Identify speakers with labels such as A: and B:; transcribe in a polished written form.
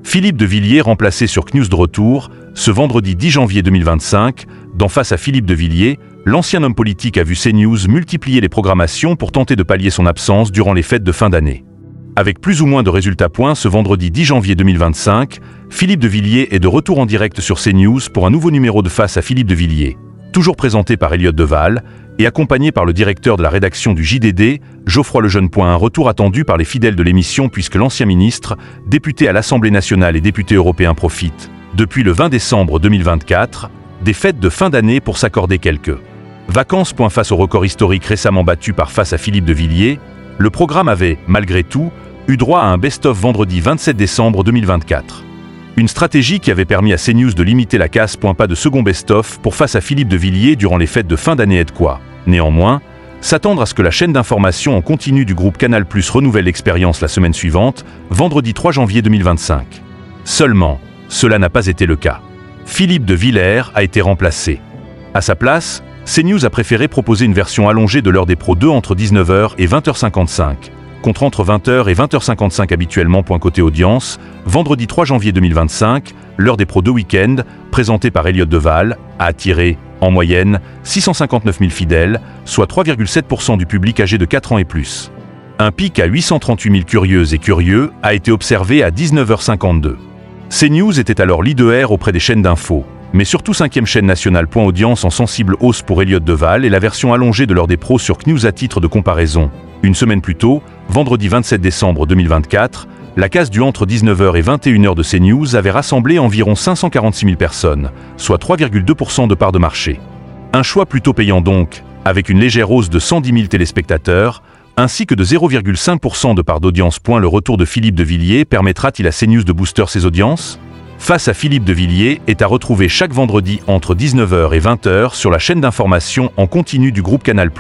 A: Philippe de Villiers remplacé sur CNews de retour, ce vendredi 10 janvier 2025, dans Face à Philippe de Villiers, l'ancien homme politique a vu CNews multiplier les programmations pour tenter de pallier son absence durant les fêtes de fin d'année. Avec plus ou moins de résultats points ce vendredi 10 janvier 2025, Philippe de Villiers est de retour en direct sur CNews pour un nouveau numéro de Face à Philippe de Villiers, toujours présenté par Elliott Deval et accompagné par le directeur de la rédaction du JDD, Geoffroy Lejeune. Un retour attendu par les fidèles de l'émission puisque l'ancien ministre, député à l'Assemblée nationale et député européen profite, depuis le 20 décembre 2024, des fêtes de fin d'année pour s'accorder quelques vacances. Face au record historique récemment battu par Face à Philippe de Villiers, le programme avait, malgré tout, eu droit à un best-of vendredi 27 décembre 2024. Une stratégie qui avait permis à CNews de limiter la casse. Pas de second best-of pour Face à Philippe de Villiers durant les fêtes de fin d'année et de quoi, néanmoins, s'attendre à ce que la chaîne d'information en continu du groupe Canal+ renouvelle l'expérience la semaine suivante, vendredi 3 janvier 2025. Seulement, cela n'a pas été le cas. Philippe de Villiers a été remplacé. À sa place, CNews a préféré proposer une version allongée de l'heure des pros 2 entre 19h et 20h55, contre entre 20h et 20h55 habituellement. Côté audience, vendredi 3 janvier 2025, l'heure des pros 2 week-end, présentée par Elliott Deval, a attiré, en moyenne, 659 000 fidèles, soit 3,7% du public âgé de 4 ans et plus. Un pic à 838 000 curieuses et curieux a été observé à 19h52. CNews était alors leader auprès des chaînes d'infos, mais surtout 5e chaîne nationale. Audience en sensible hausse pour Elliott Deval et la version allongée de l'heure des pros sur CNews. À titre de comparaison, une semaine plus tôt, vendredi 27 décembre 2024, la case du entre 19h et 21h de CNews avait rassemblé environ 546 000 personnes, soit 3,2% de part de marché. Un choix plutôt payant donc, avec une légère hausse de 110 000 téléspectateurs, ainsi que de 0,5% de part d'audience. Le retour de Philippe de Villiers permettra-t-il à CNews de booster ses audiences? Face à Philippe de Villiers est à retrouver chaque vendredi entre 19h et 20h sur la chaîne d'information en continu du groupe Canal+.